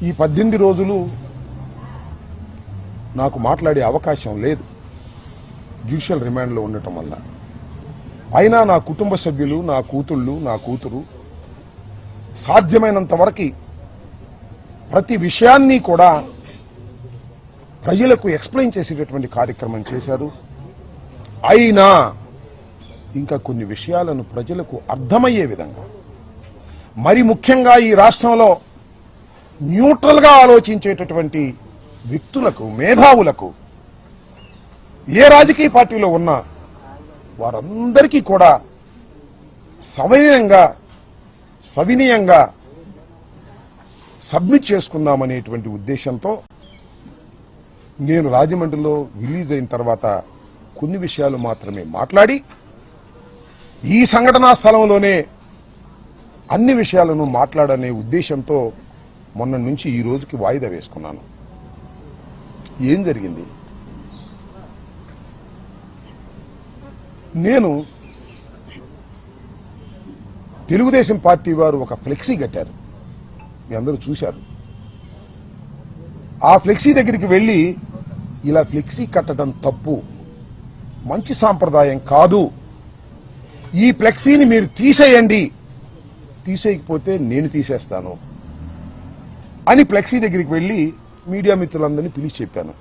ఈ 18 రోజులు నాకు మాట్లాడే అవకాశం లేదు జ్యుడిషియల్ రిమాండ్లో ఉండటం వల్ల. అయినా నా కుటుంబ సభ్యులు, నా కూతుళ్ళు, నా కూతురు సాధ్యమైనంత వరకు ప్రతి విషయాన్ని కూడా ప్రజలకు ఎక్స్ప్లెయిన్ చేసేటటువంటి కార్యక్రమం చేశారు. అయినా ఇంకా కొన్ని విషయాలను ప్రజలకు అర్థమయ్యే విధంగా, మరి ముఖ్యంగా ఈ రాష్ట్రంలో న్యూట్రల్గా ఆలోచించేటటువంటి వ్యక్తులకు, మేధావులకు, ఏ రాజకీయ పార్టీలో ఉన్నా వారందరికీ కూడా సవినయంగా సబ్మిట్ చేసుకుందామనేటువంటి ఉద్దేశంతో నేను రాజమండ్రిలో రిలీజ్ అయిన తర్వాత కొన్ని విషయాలు మాత్రమే మాట్లాడి ఈ సంఘటనా స్థలంలోనే అన్ని విషయాలను మాట్లాడనే ఉద్దేశంతో మొన్న నుంచి ఈ రోజుకి వాయిదా వేసుకున్నాను. ఏం జరిగింది? నేను తెలుగుదేశం పార్టీ వారు ఒక ఫ్లెక్సీ కట్టారు, మీ అందరూ చూశారు. ఆ ఫ్లెక్సీ దగ్గరికి వెళ్లి ఇలా ఫ్లెక్సీ కట్టడం తప్పు, మంచి సాంప్రదాయం కాదు, ఈ ఫ్లెక్సీని మీరు తీసేయండి, తీసేయకపోతే నేను తీసేస్తాను అని ఫ్లెక్సీ దగ్గరికి వెళ్లి మీడియా మిత్రులందరినీ పిలిచి చెప్పాను.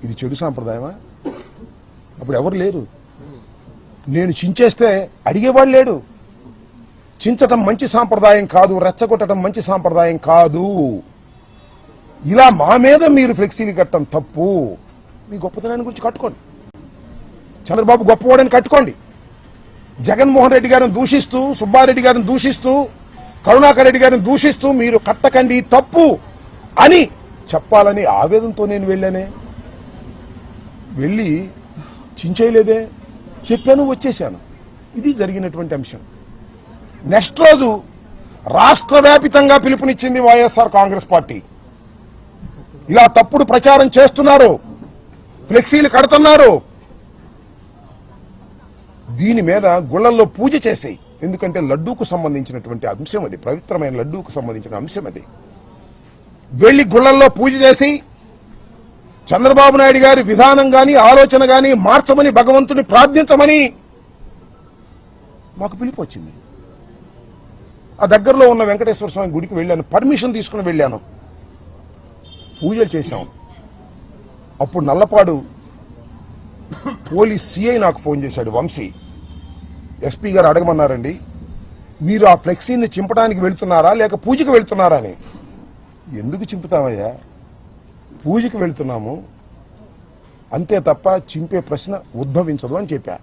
ఇది చెడు సాంప్రదాయమా? అప్పుడు ఎవరు లేరు. నేను చించేస్తే అడిగేవాడు లేడు. చించటం మంచి సాంప్రదాయం కాదు, రెచ్చగొట్టడం మంచి సాంప్రదాయం కాదు, ఇలా మా మీద మీరు ఫ్లెక్సీలు కట్టడం తప్పు, మీ గొప్పతనాన్ని గురించి కట్టుకోండి, చంద్రబాబు గొప్పవాడని కట్టుకోండి, జగన్మోహన్ రెడ్డి గారిని దూషిస్తూ, సుబ్బారెడ్డి గారిని దూషిస్తూ, కరుణాకర్ రెడ్డి గారిని దూషిస్తూ మీరు కట్టకండి తప్పు అని చెప్పాలని ఆవేదనతో నేను వెళ్ళానే. వెళ్ళి చించేయలేదే, చెప్పాను, వచ్చేశాను. ఇది జరిగినటువంటి అంశం. నెక్స్ట్ రోజు రాష్ట్ర వ్యాపితంగా పిలుపునిచ్చింది వైఎస్ఆర్ కాంగ్రెస్ పార్టీ. ఇలా తప్పుడు ప్రచారం చేస్తున్నారు, ఫ్లెక్సీలు కడుతున్నారు, దీని మీద గుళ్ళల్లో పూజ చేసేయి. ఎందుకంటే లడ్డూకు సంబంధించినటువంటి అంశం అది, పవిత్రమైన లడ్డూకు సంబంధించిన అంశం అది. వెళ్లి గుళ్ళల్లో పూజ చేసి చంద్రబాబు నాయుడు గారి విధానం గాని, ఆలోచన గాని మార్చమని, భగవంతుని ప్రార్థించమని మాకు పిలుపు వచ్చింది. ఆ దగ్గరలో ఉన్న వెంకటేశ్వర స్వామి గుడికి వెళ్ళాను, పర్మిషన్ తీసుకుని వెళ్ళాను, పూజలు చేశాం. అప్పుడు నల్లపాడు పోలీస్ సిఐ నాకు ఫోన్ చేశాడు, వంశీ. ఎస్పీ గారు అడగమన్నారండి, మీరు ఆ ఫ్లెక్సీని చింపడానికి వెళ్తున్నారా లేక పూజకి వెళ్తున్నారా అని. ఎందుకు చింపుతామయ్యా, పూజకి వెళ్తున్నాము అంతే తప్ప చింపే ప్రశ్న ఉద్భవించదు అని చెప్పా.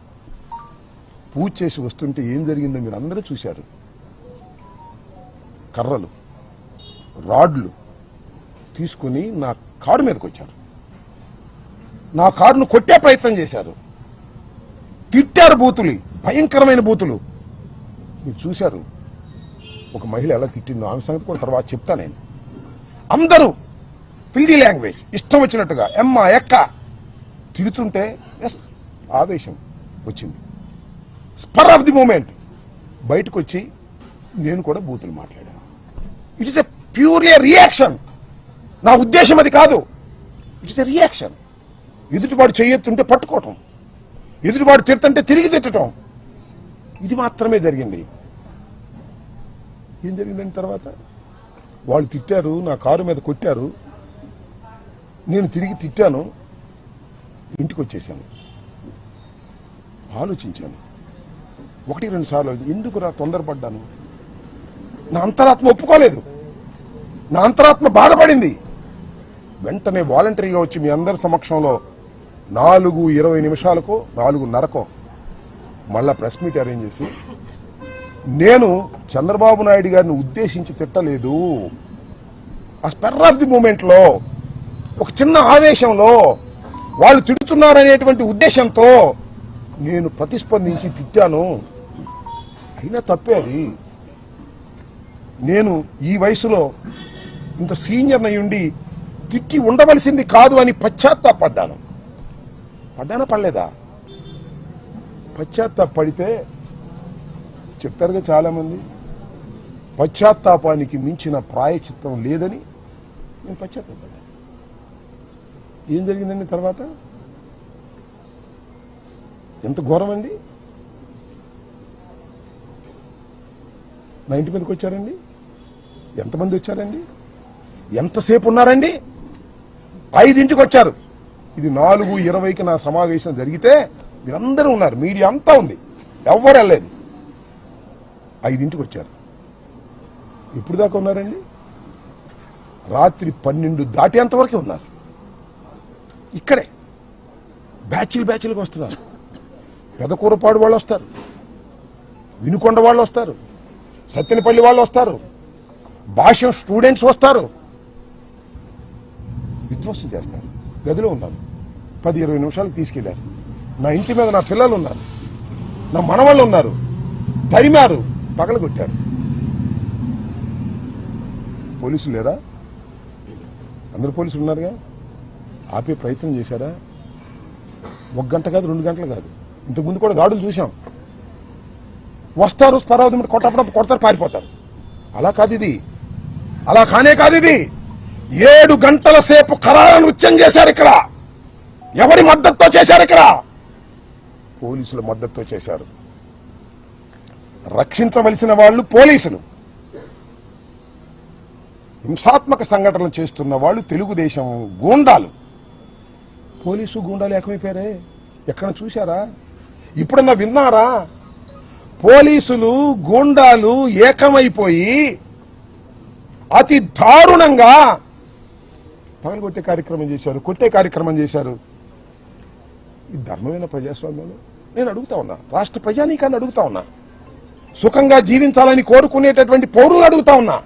పూజ చేసి వస్తుంటే ఏం జరిగిందో మీరు అందరూ చూశారు. కర్రలు, రాడ్లు తీసుకుని నా కారు మీదకి వచ్చారు, నా కారును కొట్టే ప్రయత్నం చేశారు, తిట్టారు, బూతులు, భయంకరమైన బూతులు. మీరు చూశారు ఒక మహిళ ఎలా తిట్టిందో, ఆమె సంగతి కూడా తర్వాత చెప్తా నేను. అందరూ ఫిల్దీ లాంగ్వేజ్ ఇష్టం వచ్చినట్టుగా ఎమ్మ ఎక్క తిడుతుంటే ఎస్ ఆవేశం వచ్చింది. స్పర్ ఆఫ్ ది మూమెంట్ బయటకు వచ్చి నేను కూడా బూతులు మాట్లాడాను. It is a purely reaction. నా ఉద్దేశం అది కాదు, ఇట్ ఈస్ ఎ రియాక్షన్. ఎదుటివాడు చెయ్యొత్తుంటే పట్టుకోవటం, ఎదుటివాడు తిడుతుంటే తిరిగి తిట్టడం, ఇది మాత్రమే జరిగింది. ఏం జరిగిందని తర్వాత వాళ్ళు తిట్టారు, నా కారు మీద కొట్టారు, నేను తిరిగి తిట్టాను, ఇంటికి వచ్చేసాను. ఆలోచించాను 1-2 సార్లు, ఎందుకురా తొందరపడ్డాను. నా అంతరాత్మ ఒప్పుకోలేదు, నా అంతరాత్మ బాధపడింది. వెంటనే వాలంటరీగా వచ్చి మీ అందరి సమక్షంలో 4:20 నిమిషాలకో 4:30కో మళ్ళా ప్రెస్ మీట్ అరేంజ్ చేసి, నేను చంద్రబాబు నాయుడు గారిని ఉద్దేశించి తిట్టలేదు, ఆ స్పెర్ ఆఫ్ ది మూమెంట్ లో, ఒక చిన్న ఆవేశంలో వాళ్ళు తిడుతున్నారనేటువంటి ఉద్దేశంతో నేను ప్రతిస్పందించి తిట్టాను. అయినా తప్పే అది. నేను ఈ వయసులో ఇంత సీనియర్ అయ్యుండి తిట్టి ఉండవలసింది కాదు అని పశ్చాత్తాపడ్డాను. పడ్డానా పడలేదా? పశ్చాత్తాపడితే చెప్తారుగా చాలామంది, పశ్చాత్తాపానికి మించిన ప్రాయచిత్తం లేదని నేను పశ్చాత్తాపడ్డా. ఏం జరిగిందండి తర్వాత? ఎంత ఘోరం అండి. నా ఇంటి మీదకి వచ్చారండి. ఎంతమంది వచ్చారండి? ఎంతసేపు ఉన్నారండి? 5ంటికి వచ్చారు. ఇది 4:20కి నా సమావేశం జరిగితే మీరందరూ ఉన్నారు, మీడియా అంతా ఉంది, ఎవ్వరు వెళ్ళలేదు. 5ంటికి వచ్చారు. ఎప్పుడు దాకా ఉన్నారండి? రాత్రి 12 దాటేంతవరకే ఉన్నారు. ఇక్కడే బ్యాచ్లుగా వస్తున్నారు. పెదకూరపాడు వాళ్ళు వస్తారు, వినుకొండ వాళ్ళు వస్తారు, సత్తెనపల్లి వాళ్ళు వస్తారు, భాష్యం స్టూడెంట్స్ వస్తారు, విధ్వంసం చేస్తారు. గదిలో ఉన్నాను. 10-20 నిమిషాలకు తీసుకెళ్లారు. నా ఇంటి మీద నా పిల్లలు ఉన్నారు, నా మనవాళ్ళు ఉన్నారు. తరిమారు, పగలగొట్టారు. పోలీసులు లేరా? అందరు పోలీసులు ఉన్నారుగా. ఆపే ప్రయత్నం చేశారా? 1 గంట కాదు, 2 గంటలు కాదు, ఇంతకుముందు కూడా దాడులు చూశాం. వస్తారు, స్పరావతి కొట్టప్పుడు కొడతారు, పారిపోతారు. అలా కాదు ఇది, అలా కానే కాదు ఇది. 7 గంటల సేపు ఖరారా నృత్యం చేశారు ఇక్కడ. ఎవరి మద్దతుతో చేశారు? ఇక్కడ పోలీసుల మద్దతుతో చేశారు. రక్షించవలసిన వాళ్ళు పోలీసులు, హింసాత్మక సంఘటనలు చేస్తున్న వాళ్ళు తెలుగుదేశం గూండాలు. పోలీసు గూండాలు ఏకమైపోయారే. ఎక్కడ చూశారా? ఇప్పుడన్నా విన్నారా? పోలీసులు గూండాలు ఏకమైపోయి అతి దారుణంగా పగలగొట్టే కార్యక్రమం చేశారు, కొట్టే కార్యక్రమం చేశారు. ఈ ధర్మమైన ప్రజాస్వామ్యంలో నేను అడుగుతా ఉన్నా, రాష్ట్ర ప్రజానీకాన్ని అడుగుతా ఉన్నా, సుఖంగా జీవించాలని కోరుకునేటటువంటి పౌరులను అడుగుతా ఉన్నా.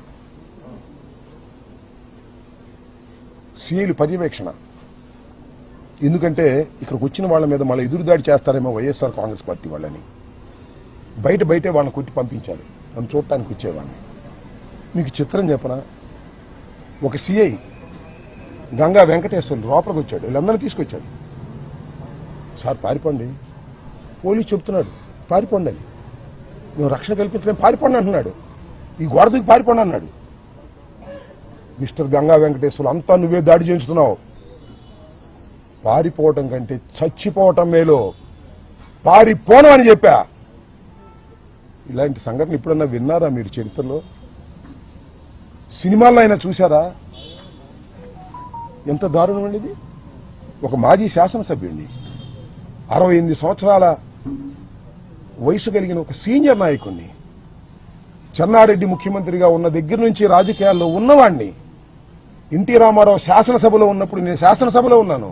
సీఐలు పర్యవేక్షణ. ఎందుకంటే ఇక్కడికి వచ్చిన వాళ్ళ మీద మళ్ళీ ఎదురుదాడి చేస్తారేమో వైఎస్ఆర్ కాంగ్రెస్ పార్టీ వాళ్ళని. బయటే వాళ్ళని కొట్టి పంపించారు. నన్ను చూడటానికి వచ్చేవాడిని. మీకు చిత్రం చెప్పనా? ఒక సిఐ గంగా వెంకటేశ్వర్లు లోపలికి వచ్చాడు, వీళ్ళందరినీ తీసుకొచ్చాడు. సార్ పారిపోండి, పోలీసు చెప్తున్నాడు పారిపోండి అని. నువ్వు రక్షణ కల్పించలేం, పారిపోండి అంటున్నాడు. ఈ గోడ దూకి పారిపోండి అన్నాడు. మిస్టర్ గంగా వెంకటేశ్వర్లు, అంతా నువ్వే దాడి చేయించుతున్నావు. పారిపోవటం కంటే చచ్చిపోవటం మేలు, పారిపోను అని చెప్పా. ఇలాంటి సంఘటనలు ఎప్పుడన్నా విన్నారా మీరు చరిత్రలో? సినిమాల్లో అయినా చూశారా? ఎంత దారుణం అండి ఇది. ఒక మాజీ శాసనసభ్యుడిని, 68 సంవత్సరాల వయసు కలిగిన ఒక సీనియర్ నాయకుడిని, చెన్నారెడ్డి ముఖ్యమంత్రిగా ఉన్న దగ్గర నుంచి రాజకీయాల్లో ఉన్నవాడిని, ఎన్టీ రామారావు శాసనసభలో ఉన్నప్పుడు నేను శాసనసభలో ఉన్నాను,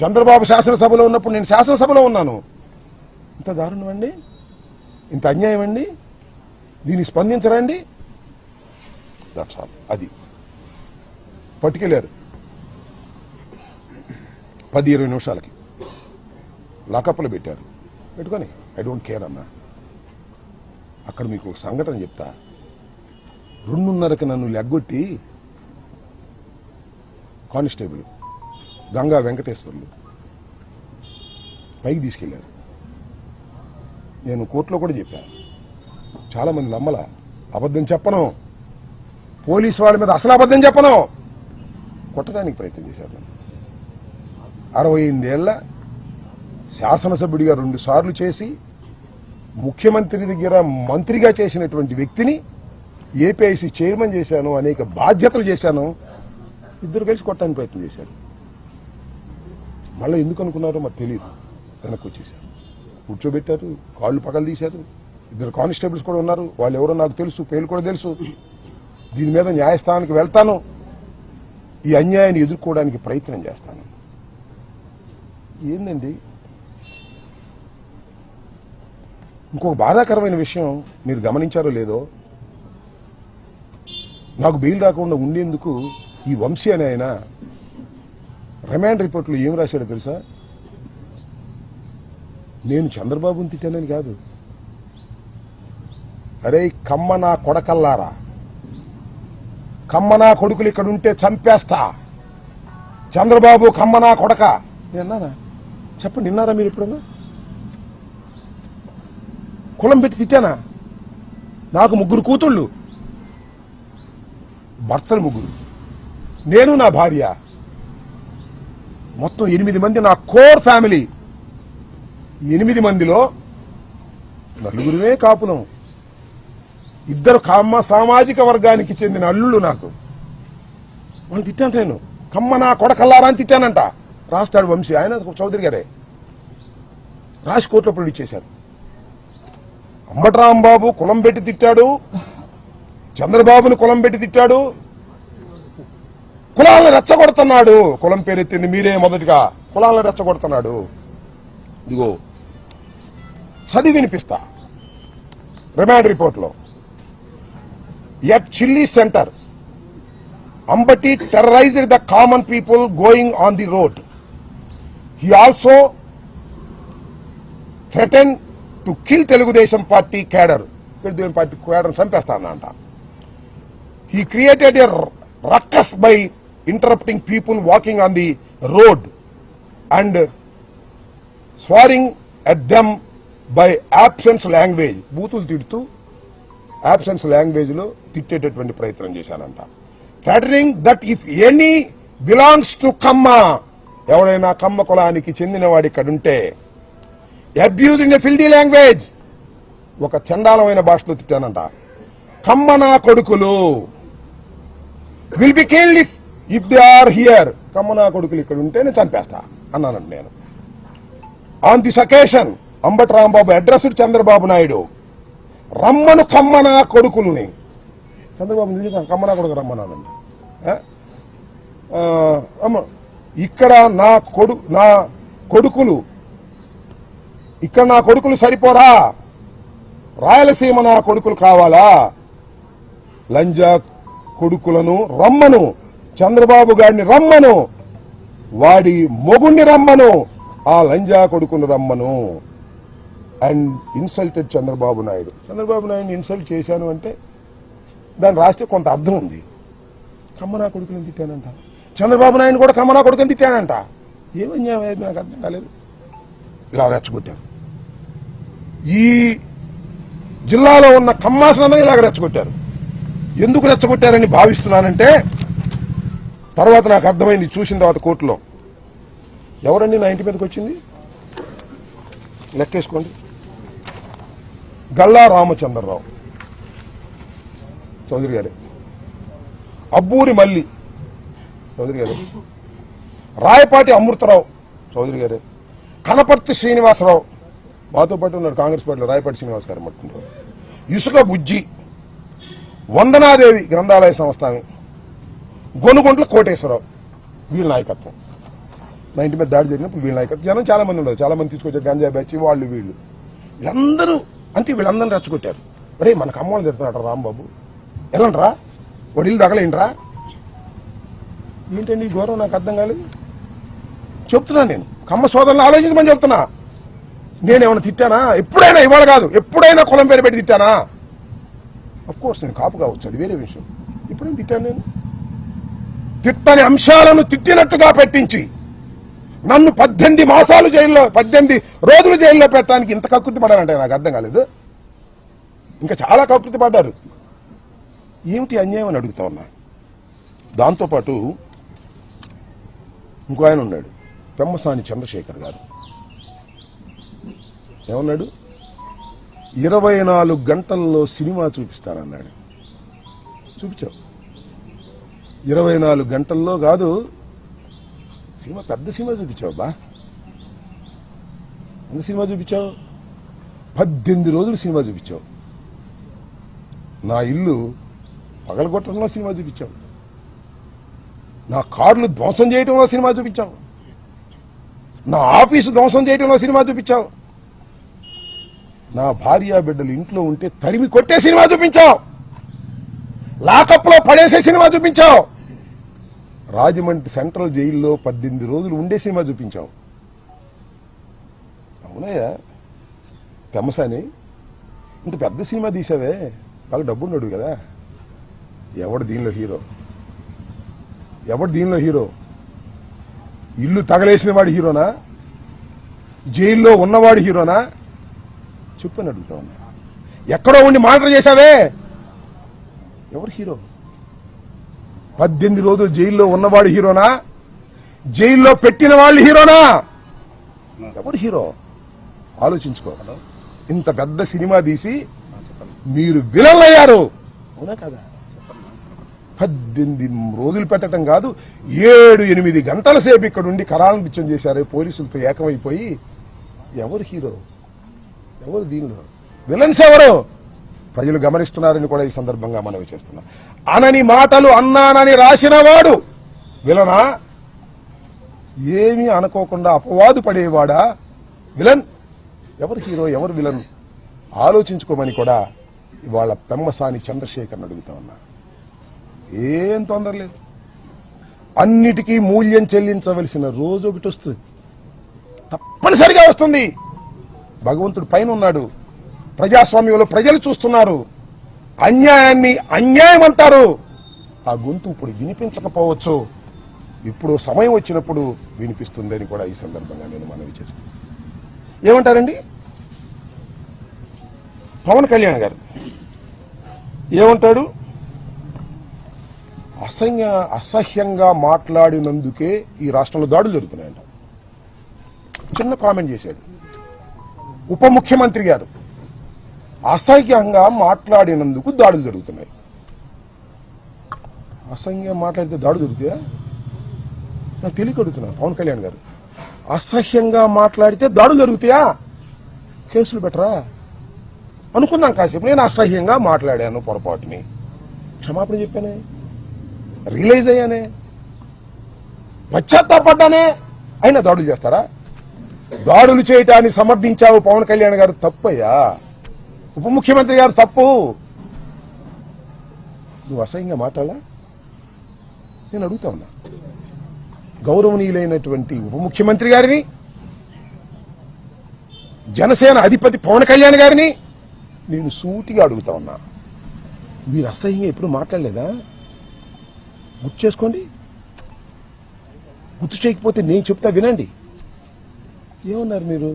చంద్రబాబు శాసనసభలో ఉన్నప్పుడు నేను శాసనసభలో ఉన్నాను. ఇంత దారుణం అండి, ఇంత అన్యాయం అండి. దీన్ని స్పందించరండి. That's all. అది పట్టుకెళ్లారు 10-20 నిమిషాలకి లాకప్లో పెట్టారు. పెట్టుకొని ఐ డోంట్ కేర్ అన్నా. అక్కడ మీకు ఒక సంఘటన చెప్తా. 2:30కి నన్ను లెగ్గొట్టి కానిస్టేబుల్ గంగా వెంకటేశ్వర్లు పైకి తీసుకెళ్లారు. నేను కోర్టులో కూడా చెప్పాను. చాలా మంది నమ్మల. అబద్ధం చెప్పను, పోలీసు వాళ్ళ మీద అసలు అబద్ధం చెప్పను. కొట్టడానికి ప్రయత్నం చేశారు నన్ను. 68 ఏళ్ల శాసనసభ్యుడిగా 2 సార్లు చేసి ముఖ్యమంత్రి దగ్గర మంత్రిగా చేసినటువంటి వ్యక్తిని ఏపీఐసీ చైర్మన్ చేశాను, అనేక బాధ్యతలు చేశాను. ఇద్దరు కలిసి కొట్టడానికి ప్రయత్నం చేశారు. మళ్ళీ ఎందుకు అనుకున్నారో మాకు తెలియదు. వెనక్కి వచ్చేసారు, కూర్చోబెట్టారు, కాళ్ళు పగలు తీశారు. 2 కానిస్టేబుల్స్ కూడా ఉన్నారు. వాళ్ళు ఎవరో నాకు తెలుసు, పేర్లు కూడా తెలుసు. దీని మీద న్యాయస్థానానికి వెళ్తాను, ఈ అన్యాయాన్ని ఎదుర్కోవడానికి ప్రయత్నం చేస్తాను. ఏందండి ఇంకొక బాధాకరమైన విషయం మీరు గమనించారో లేదో, నాకు బెయిల్ రాకుండా ఉండేందుకు ఈ వంశీ అనే ఆయన రిమాండ్ రిపోర్ట్లో ఏం రాశాడో తెలుసా? నేను చంద్రబాబుని తిట్టానని కాదు, అరే కమ్మ నా కొడకల్లారా, కమ్మ నా కొడుకులు ఇక్కడ ఉంటే చంపేస్తా, చంద్రబాబు కమ్మ నా కొడక. నేన్నానా? చెప్పండి, విన్నారా మీరు ఎప్పుడన్నా? కులం పెట్టి తిట్టానా? నాకు 3 కూతుళ్ళు, భర్తలు 3, నేను నా భార్య, మొత్తం 8 మంది నా కోర్ ఫ్యామిలీ. 8 మందిలో 4 కాపులం, 2 కమ్మ సామాజిక వర్గానికి చెందిన అల్లుళ్ళు. నాకు వాళ్ళు తిట్టాను, నేను కమ్మ నా కొడకల్లారా అని తిట్టానంట. రాస్తాడు వంశీ, ఆయన చౌదరి గారే రాసి కోర్టులో ప్రొడ్యూస్ చేశారు. అంబటి రాంబాబు కులం పెట్టి తిట్టాడు, చంద్రబాబుని కులం పెట్టి తిట్టాడు, కులాలను రెచ్చగొడుతున్నాడు. కులం పేరెత్తింది మీరే మొదటిగా, కులాలను రెచ్చగొడుతున్నాడు. ఇదిగో చదివి వినిపిస్తా. రిమాండ్ రిపోర్ట్లో at chilli centre, Ambati terrorized the common people going on the road. He also threaten to kill Telugu Desam party cadre. Telugu Desam party cadre చంపేస్తానంట. He created a ruckus by interrupting people walking on the road and swearing at them by absence language. బూతులు తిడుతూ absence language లో తిట్టేటటువంటి ప్రయత్నం చేశానంట. threatening that if any belongs to కమ్మ, ఎవడైనా కమ్మ కులానికి చెందిన వాడి ఇక్కడ ఉంటే, abused in a filthy language, ఒక చండాలమైన భాషలో తిట్టానంట. కమ్మ నా కొడుకులు will be killed if they are here. కమ్మనా కొడుకులు ఇక్కడ ఉంటే నేను చంపేస్తా అన్నానండి నేను. On this occasion Ambati Rambabu addressed Chandrababu Naidu, రమ్మను కమ్మనా కొడుకులని. చంద్రబాబు కమ్మనా కొడుకు రమ్మన్నానండి. ఇక్కడ నా కొడుకులు ఇక్కడ నా కొడుకులు సరిపోరా, రాయలసీమ నా కొడుకులు కావాలా? లంజా కొడుకులను రమ్మను, చంద్రబాబు గారిని రమ్మను, వాడి మొగుణ్ణి రమ్మను, ఆ లంజా కొడుకును రమ్మను. And insulted Chandrababu Naidu. చంద్రబాబు నాయుడిని ఇన్సల్ట్ చేశాను అంటే దాన్ని రాస్తే కొంత అర్థం ఉంది. కమ్మనా కొడుకుని తిట్టానంట, చంద్రబాబు నాయుడు కూడా కమ్మనా కొడుకుని తిట్టానంట. ఏమన్యాయం అయ్యేది నాకు అర్థం కాలేదు. ఇలా రెచ్చగొట్టారు. ఈ జిల్లాలో ఉన్న కమ్మాసనందరూ ఇలాగ రెచ్చగొట్టారు. ఎందుకు రెచ్చగొట్టారని భావిస్తున్నానంటే, తర్వాత నాకు అర్థమైంది చూసిన తర్వాత కోర్టులో. ఎవరండి నా ఇంటి మీదకి వచ్చింది? లెక్కేసుకోండి. గల్లా రామచంద్రరావు చౌదరి గారే, అబ్బూరి మల్లి చౌదరి గారే, రాయపాటి అమృతరావు చౌదరి గారే, కనపర్తి శ్రీనివాసరావు మాతో పాటు ఉన్నారు కాంగ్రెస్ పార్టీలో, రాయపాటి శ్రీనివాస్ గారు మట్టుకుంటారు, ఇసుక బుజ్జి, వందనాదేవి గ్రంథాలయ సంస్థానం, గొనుగొంట్ల కోటేశ్వరరావు. వీళ్ళ నాయకత్వం. నా ఇంటి మీద దాడి జరిగినప్పుడు వీళ్ళ నాయకత్వం. జనం చాలా మంది ఉండదు, చాలా మంది తీసుకొచ్చారు, గంజా బ్యాచ్ వాళ్ళు వీళ్ళు. వీళ్ళందరూ అంటే వీళ్ళందరినీ రెచ్చగొట్టారు. అరే మనకు అమ్మవాళ్ళు తిడుతున్నాడు రాంబాబు, ఎలాంట్రా వాడు ఇల్లు తగలేంట్రా. ఏంటండి ఈ గౌరవం నాకు అర్థం కాలేదు. చెప్తున్నా నేను, కమ్మ సోదరులను ఆలోచించమని చెప్తున్నా. నేనేమైనా తిట్టానా? ఎప్పుడైనా, ఇవాళ కాదు, ఎప్పుడైనా కులం పేరు పెట్టి తిట్టానా? అఫ్ కోర్స్ నేను కాపు కావచ్చు, అది వేరే విషయం. ఇప్పుడేం తిట్టాను నేను? తిట్టని అంశాలను తిట్టినట్టుగా పెట్టించి నన్ను 18 మాసాలు జైల్లో, 18 రోజులు జైల్లో పెట్టడానికి ఇంత కకృతి పడాలంటే నాకు అర్థం కాలేదు. ఇంకా చాలా కకృతి పడ్డారు. ఏమిటి అన్యాయం అని అడుగుతా ఉన్నా. దాంతోపాటు ఇంకో ఆయన ఉన్నాడు, పెమ్మసాని చంద్రశేఖర్ గారు. ఏమన్నాడు? 24 గంటల్లో సినిమా చూపిస్తానన్నాడు. చూపించావు. 24 గంటల్లో కాదు, సినిమా పెద్ద సినిమా చూపించావు బా. ఎంత సినిమా చూపించావు? 18 రోజులు సినిమా చూపించావు. నా ఇల్లు పగలగొట్టడంలో సినిమా చూపించావు. నా కార్లు ధ్వంసం చేయడంలో సినిమా చూపించావు. నా ఆఫీసు ధ్వంసం చేయడంలో సినిమా చూపించావు. నా భార్య బిడ్డలు ఇంట్లో ఉంటే తరిమి కొట్టే సినిమా చూపించావు. లాకప్ లో పడేసే సినిమా చూపించావు. రాజమండ్రి సెంట్రల్ జైల్లో 18 రోజులు ఉండే సినిమా చూపించావు. అవునయ్యా పెమ్మసాని, ఇంత పెద్ద సినిమా తీసావే, బాగా డబ్బున్నాడు కదా. ఎవడు దీనిలో హీరో? ఎవడు దీనిలో హీరో? ఇల్లు తగలేసిన వాడు హీరోనా? జైల్లో ఉన్నవాడు హీరోనా? చెప్పని అడుగుతా ఉన్నా. ఎక్కడో ఉండి మానిటర్ చేశావే, ఎవరు హీరో? 18 రోజులు జైల్లో ఉన్నవాడు హీరోనా, జైల్లో పెట్టిన వాళ్ళు హీరోనా? ఎవరు హీరో ఆలోచించుకో. ఇంత పెద్ద సినిమా తీసి మీరు విలన్ అయ్యారు, అవునా కదా? 18 రోజులు పెట్టడం కాదు, 7-8 గంటల సేపు ఇక్కడ ఉండి కరాల నృత్యం చేశారు పోలీసులతో ఏకమైపోయి. ఎవరు హీరో, ఎవరు దీనిలో విలన్స్ ఎవరు? ప్రజలు గమనిస్తున్నారని కూడా ఈ సందర్భంగా మనవి చేస్తున్నా. అనని మాటలు అన్నానని రాసిన వాడు విలనా? ఏమీ అనుకోకుండా అపవాదు పడేవాడా విలన్? ఎవరు హీరో, ఎవరు విలన్ ఆలోచించుకోమని కూడా ఇవాళ పెమ్మసాని చంద్రశేఖర్ని అడుగుతా ఉన్నా. ఏం తొందర లేదు, అన్నిటికీ మూల్యం చెల్లించవలసిన రోజు ఒకటి వస్తుంది, తప్పనిసరిగా వస్తుంది. భగవంతుడు పైన ఉన్నాడు, ప్రజాస్వామ్యంలో ప్రజలు చూస్తున్నారు. అన్యాయాన్ని అన్యాయం అంటారు. ఆ గొంతు ఇప్పుడు వినిపించకపోవచ్చు, ఇప్పుడు సమయం వచ్చినప్పుడు వినిపిస్తుందని కూడా ఈ సందర్భంగా నేను మనవి చేస్తాను. ఏమంటారండి పవన్ కళ్యాణ్ గారు? ఏమంటాడు? అసహ్యంగా మాట్లాడినందుకే ఈ రాష్ట్రంలో దాడులు జరుగుతున్నాయంట. చిన్న కామెంట్ చేశాడు ఉప ముఖ్యమంత్రి గారు. అసహ్యంగా మాట్లాడినందుకు దాడులు జరుగుతున్నాయి. అసహ్యంగా మాట్లాడితే దాడులు జరుగుతాయా? నాకు తెలియక అడుగుతున్నాను పవన్ కళ్యాణ్ గారు. అసహ్యంగా మాట్లాడితే దాడులు జరుగుతాయా? కేసులు పెట్టరా? అనుకున్నాం కాసేపు. నేను అసహ్యంగా మాట్లాడాను, పొరపాటుని క్షమాపణ చెప్పానే, రియలైజ్ అయ్యానే, పశ్చాత్తాపడ్డానే, అయినా దాడులు చేస్తారా? దాడులు చేయటాన్ని సమర్థించావు పవన్ కళ్యాణ్ గారు, తప్పయ్యా. ఉప ముఖ్యమంత్రి గారు తప్పు. నువ్వు అసహ్యంగా మాట్లాడాలా? నేను అడుగుతా ఉన్నా. గౌరవనీయులైనటువంటి ఉప ముఖ్యమంత్రి గారిని, జనసేన అధిపతి పవన్ కళ్యాణ్ గారిని నేను సూటిగా అడుగుతా ఉన్నా. మీరు అసహ్యంగా ఎప్పుడు మాట్లాడలేదా? గుర్తు చేసుకోండి. గుర్తు చేయకపోతే నేను చెప్తా వినండి. ఏమన్నారు మీరు?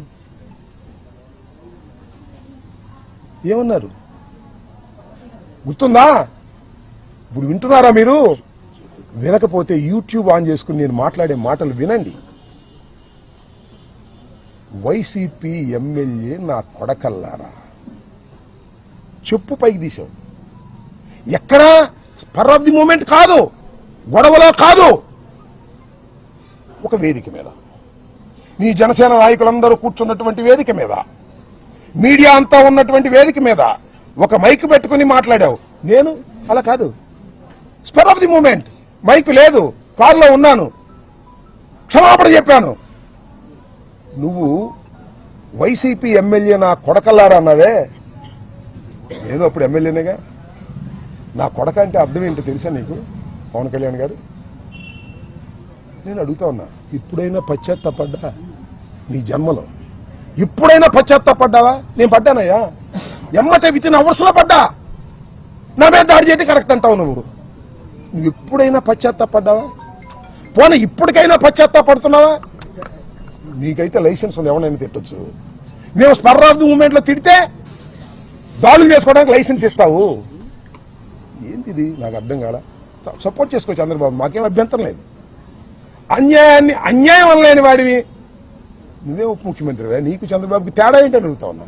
ఏమన్నారు గుర్తుందా? ఇప్పుడు వింటున్నారా మీరు? వినకపోతే యూట్యూబ్ ఆన్ చేసుకుని నేను మాట్లాడే మాటలు వినండి. వైసీపీ ఎమ్మెల్యే నా కొడకల్లారా, చెప్పు పైకి తీసావు. ఎక్కడా స్పర్ ఆఫ్ ది మూమెంట్ కాదు, గొడవలో కాదు, ఒక వేదిక మీద, నీ జనసేన నాయకులందరూ కూర్చున్నటువంటి వేదిక మీద, మీడియా అంతా ఉన్నటువంటి వేదిక మీద ఒక మైక్ పెట్టుకుని మాట్లాడావు. నేను అలా కాదు, spur of the moment, mic లేదు, కారులో ఉన్నాను, క్షమాపణ చెప్పాను. నువ్వు వైసీపీ ఎమ్మెల్యే నా కొడకల్లారా అన్నావే, ఏదో అప్పుడు ఎమ్మెల్యేనేగా. నా కొడక అంటే అర్థం ఏంటో తెలుసా నీకు పవన్ కళ్యాణ్ గారు? నేను అడుగుతా ఉన్నా, ఇప్పుడైనా పశ్చాత్తాపడ్డా నీ జన్మలో? ఇప్పుడైనా పశ్చాత్తాపడ్డావా? నేను పడ్డానయ్యా, ఎమ్మటే వితిన్ అవర్స్ లో పడ్డా. నా మీద దాడి చేయడం కరెక్ట్ అంటావు నువ్వు. నువ్వు ఎప్పుడైనా పశ్చాత్తాపడ్డావా? పోనీ ఇప్పటికైనా పశ్చాత్తాపడుతున్నావా? నీకైతే లైసెన్స్ ఉంది, ఎవరైనా తిట్టొచ్చు. మేము స్పర్ ఆఫ్ ది మూమెంట్ లో తిడితే దాడులు చేసుకోవడానికి లైసెన్స్ ఇస్తావు. ఏంటిది నాకు అర్థం కాదా? సపోర్ట్ చేసుకో చంద్రబాబు, మాకేం అభ్యంతరం లేదు. అన్యాయాన్ని అన్యాయం అనలేని వాడివి నువ్వే ఉప ముఖ్యమంత్రివే, నీకు చంద్రబాబుకి తేడా ఏంటని అడుగుతా ఉన్నా.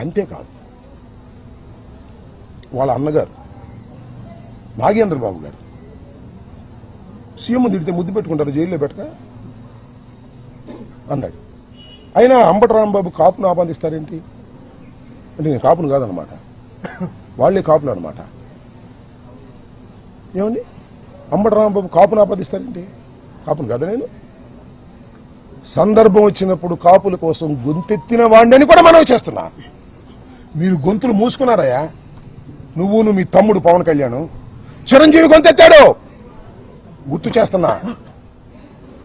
అంతేకాదు, వాళ్ళ అన్నగారు నాగేంద్ర బాబు గారు సీఎం తిడితే ముద్దు పెట్టుకుంటారు, జైల్లో పెట్టక అన్నాడు. అయినా అంబటి రాంబాబు కాపును ఆపాదిస్తారేంటి అంటే, నేను కాపును కాదనమాట, వాళ్లే కాపులు అనమాట. ఏమండి, అంబటి రాంబాబు కాపును ఆపాదిస్తారేంటి? కాపును కదా నేను. సందర్భం వచ్చినప్పుడు కాపుల కోసం గొంతెత్తిన వాడిని కూడా మనం చేస్తున్నా. మీరు గొంతులు మూసుకున్నారయ్యా. నువ్వును మీ తమ్ముడు పవన్ కళ్యాణ్, చిరంజీవి గొంతెత్తాడు. గుర్తు చేస్తున్నా,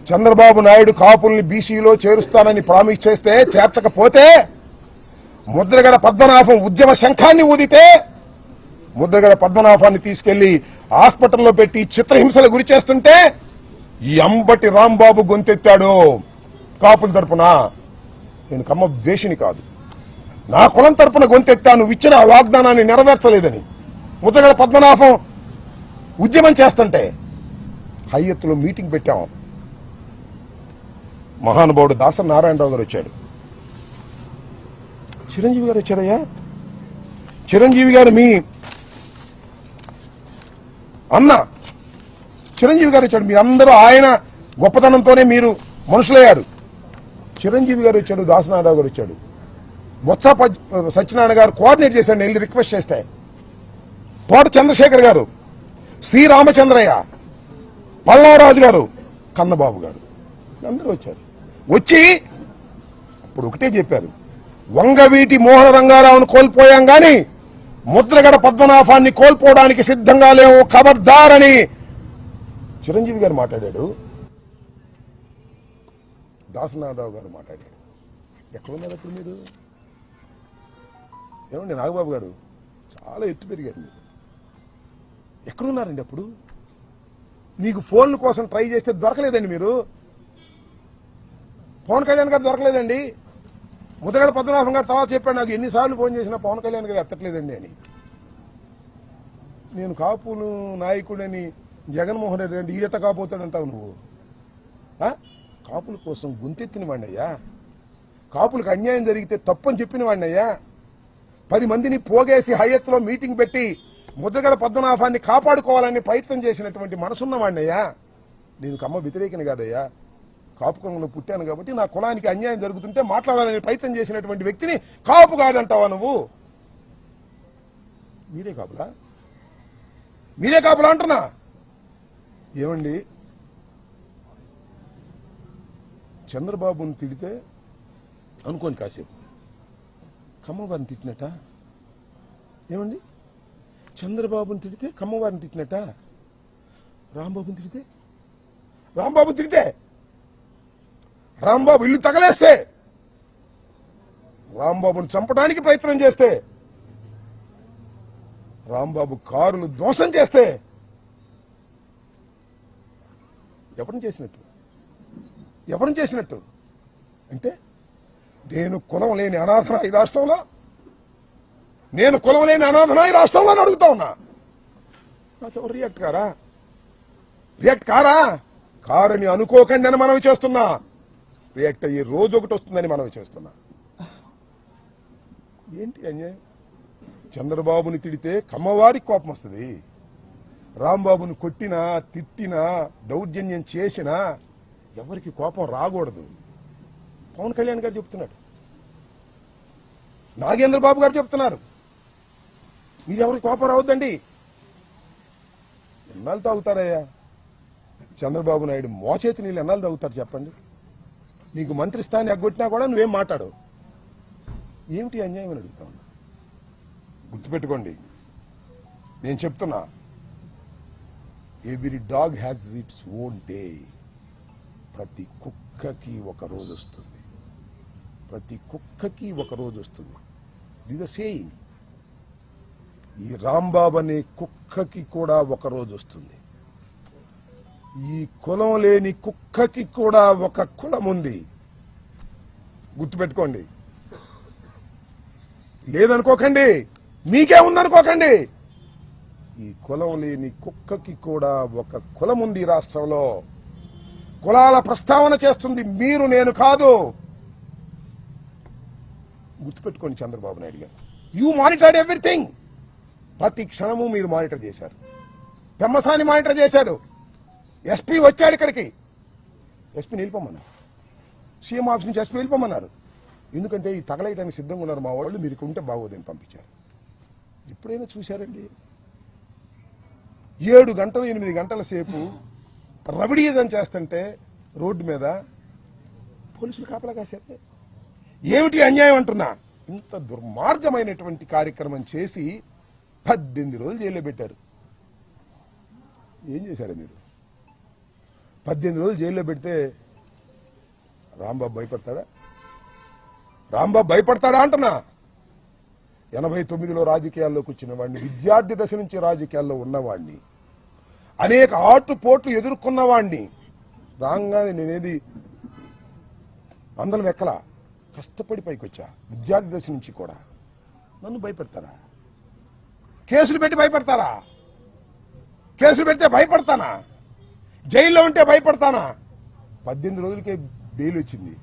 చంద్రబాబు నాయుడు కాపుల్ని బీసీలో చేరుస్తానని ప్రామిస్ చేస్తే, చేర్చకపోతే, ముద్రగడ పద్మనాభం ఉద్యమ శంఖాన్ని ఊదితే, ముద్రగడ పద్మనాభాన్ని తీసుకెళ్లి హాస్పిటల్లో పెట్టి చిత్రహింసలు గురి చేస్తుంటే ఈ అంబటి రాంబాబు గొంతెత్తాడు కాపుల తరపున. నేను కమ్మ ద్వేషిని కాదు, నా కులం తరపున గొంతెత్తాను. ఇచ్చిన వాగ్దానాన్ని నెరవేర్చలేదని ముద్రగడ పద్మనాభం ఉద్యమం చేస్తుంటే హైయత్తులో మీటింగ్ పెట్టాం. మహానుభావుడు దాసరి నారాయణరావు గారు వచ్చాడు. చిరంజీవి గారు వచ్చారయ్యా. చిరంజీవి గారు మీ అన్న చిరంజీవి గారు వచ్చాడు. మీ అందరూ ఆయన గొప్పతనంతోనే మీరు మనుషులయ్యారు. చిరంజీవి గారు వచ్చాడు, దాసనారాయణ గారు వచ్చాడు, బొత్స సత్యనారాయణ గారు కోఆర్డినేట్ చేశాడు. వెళ్ళి రిక్వెస్ట్ చేస్తే తోట చంద్రశేఖర్ గారు, శ్రీ రామచంద్రయ్య, పల్లవరాజు గారు, కన్నబాబు గారు అందరూ వచ్చారు. వచ్చి అప్పుడు ఒకటే చెప్పారు, వంగవీటి మోహన రంగారావును కోల్పోయాం గాని ముద్రగడ పద్మనాభాన్ని కోల్పోవడానికి సిద్ధంగా లేవు, ఖబర్దారని చిరంజీవి గారు మాట్లాడాడు. దాసనారాయణరావు గారు మాట్లాడాడు. ఎక్కడున్నారు అప్పుడు మీరు? ఏమండి నాగబాబు గారు, చాలా ఎత్తు పెరిగారు మీరు. ఎక్కడున్నారండి అప్పుడు? మీకు ఫోన్ల కోసం ట్రై చేస్తే దొరకలేదండి. మీరు పవన్ కళ్యాణ్ గారు దొరకలేదండి. ముద్రగడ పద్మనాభం గారు తర్వాత చెప్పాడు, నాకు ఎన్నిసార్లు ఫోన్ చేసినా పవన్ కళ్యాణ్ గారు ఎత్తట్లేదండి అని. నేను కాపులు నాయకుడని జగన్మోహన్ రెడ్డి అంటే ఈడట కాపోతాడంటావు నువ్వు. కాపుల కోసం గొంతెత్తిన వాడినయ్యా. కాపులకు అన్యాయం జరిగితే తప్పని చెప్పిన వాడినయ్యా. 10 మందిని పోగేసి హయత్తులో మీటింగ్ పెట్టి ముద్రగడ పద్మనాభాన్ని కాపాడుకోవాలని ప్రయత్నం చేసినటువంటి మనసున్న వాడినయ్యా. నేను కమ్మ వ్యతిరేకని కాదయ్యా. కాపు కులంలో పుట్టాను కాబట్టి నా కులానికి అన్యాయం జరుగుతుంటే మాట్లాడాలని ప్రయత్నం చేసినటువంటి వ్యక్తిని కాపు కాదంటావా నువ్వు? మీరే కాపులా? మీరే కాపులా అంటున్నా. ఏమండి, చంద్రబాబుని తిడితే అనుకోని కాసేపు కమ్మవారిని తిట్టినట్ట. ఏమండి, చంద్రబాబుని తిడితే కమ్మవారిని తిట్టినట్ట. రాంబాబుని తిడితే రాంబాబు ఇల్లు తగలేస్తే, రాంబాబుని చంపడానికి ప్రయత్నం చేస్తే, రాంబాబు కారులు ధ్వంసం చేస్తే ఎవరిని చేసినట్టు అంటే నేను కులం లేని అనాథనా ఈ రాష్ట్రంలో? నేను కులం లేని అనాథనా ఈ రాష్ట్రంలో అని అడుగుతా ఉన్నా. నాకెవరు రియాక్ట్ కారా? కారని అనుకోకండి అని మనవి చేస్తున్నా. రియాక్ట్ అయ్యే రోజు ఒకటి వస్తుందని మనవి చేస్తున్నా. ఏంటి అన్యాయం? చంద్రబాబుని తిడితే కమ్మవారికి కోపం వస్తుంది. రాంబాబుని కొట్టినా తిట్టినా దౌర్జన్యం చేసినా ఎవరికి కోపం రాకూడదు. పవన్ కళ్యాణ్ గారు చెప్తున్నాడు, నాగేంద్ర బాబు గారు చెప్తున్నారు, మీరు ఎవరికి కోపం రావద్దండి. ఎన్నాళ్ళు తాగుతారయ్యా చంద్రబాబు నాయుడు మోచేతి నీళ్ళు? ఎన్నాళ్ళు తాగుతారు చెప్పండి? నీకు మంత్రి స్థానం ఎగ్గొట్టినా కూడా నువ్వేం మాట్లాడు. ఏమిటి అన్యాయం అని అడుగుతా ఉన్నా. గుర్తుపెట్టుకోండి, నేను చెప్తున్నా, every dog has its own day. ప్రతి కుక్కకి ఒక రోజు వస్తుంది. This the saying. ఈ రాంబాబు అనే కుక్కకి కూడా ఒక రోజు వస్తుంది. ఈ కులం లేని కుక్కకి కూడా ఒక కులం ఉంది. గుర్తుపెట్టుకోండి. లేదనుకోకండి, మీకే ఉందనుకోకండి. ఈ కులం లేని కుక్కకి కూడా ఒక కులం ఉంది ఈ రాష్ట్రంలో. కులాల ప్రస్తావన చేస్తుంది మీరు, నేను కాదు. గుర్తుపెట్టుకోండి, చంద్రబాబు నాయుడు గారు, యూ మానిటర్డ్ ఎవ్రీథింగ్. ప్రతి క్షణము మీరు మానిటర్ చేశారు. పెమ్మసాని మానిటర్ చేశాడు. ఎస్పీ వచ్చాడు ఇక్కడికి, ఎస్పీని వెళ్ళిపోమన్నారు. సీఎం ఆఫీస్ నుంచి ఎస్పీ వెళ్ళిపోమన్నారు. ఎందుకంటే ఈ తగలేయడానికి సిద్ధంగా ఉన్నారు మా వాళ్ళు, మీరు ఉంటే బాగోదని పంపించారు. ఎప్పుడైనా చూశారండి 7 గంటలు 8 గంటల సేపు రవిడీజం చేస్తుంటే రోడ్డు మీద పోలీసులు కాపలా కాశారు? ఏమిటి అన్యాయం అంటున్నా. ఇంత దుర్మార్గమైనటువంటి కార్యక్రమం చేసి 18 రోజులు జైల్లో పెట్టారు. ఏం చేశారు మీరు? 18 రోజులు జైల్లో పెడితే రాంబాబు భయపడతాడా అంటున్నా. 89లో రాజకీయాల్లోకి వచ్చిన వాడిని, విద్యార్థి దశ నుంచి రాజకీయాల్లో ఉన్నవాడిని, అనేక ఆటుపోట్లు ఎదుర్కొన్న వాడిని. రాగానే నేనేది అందరం ఎక్కలా, కష్టపడి పైకి వచ్చా. విద్యార్థి దశ నుంచి కూడా నన్ను భయపెడతారా? కేసులు పెట్టి భయపెడతారా? కేసులు పెడితే భయపడతానా? జైల్లో ఉంటే భయపడతానా? 18 రోజులకే బెయిల్ వచ్చింది.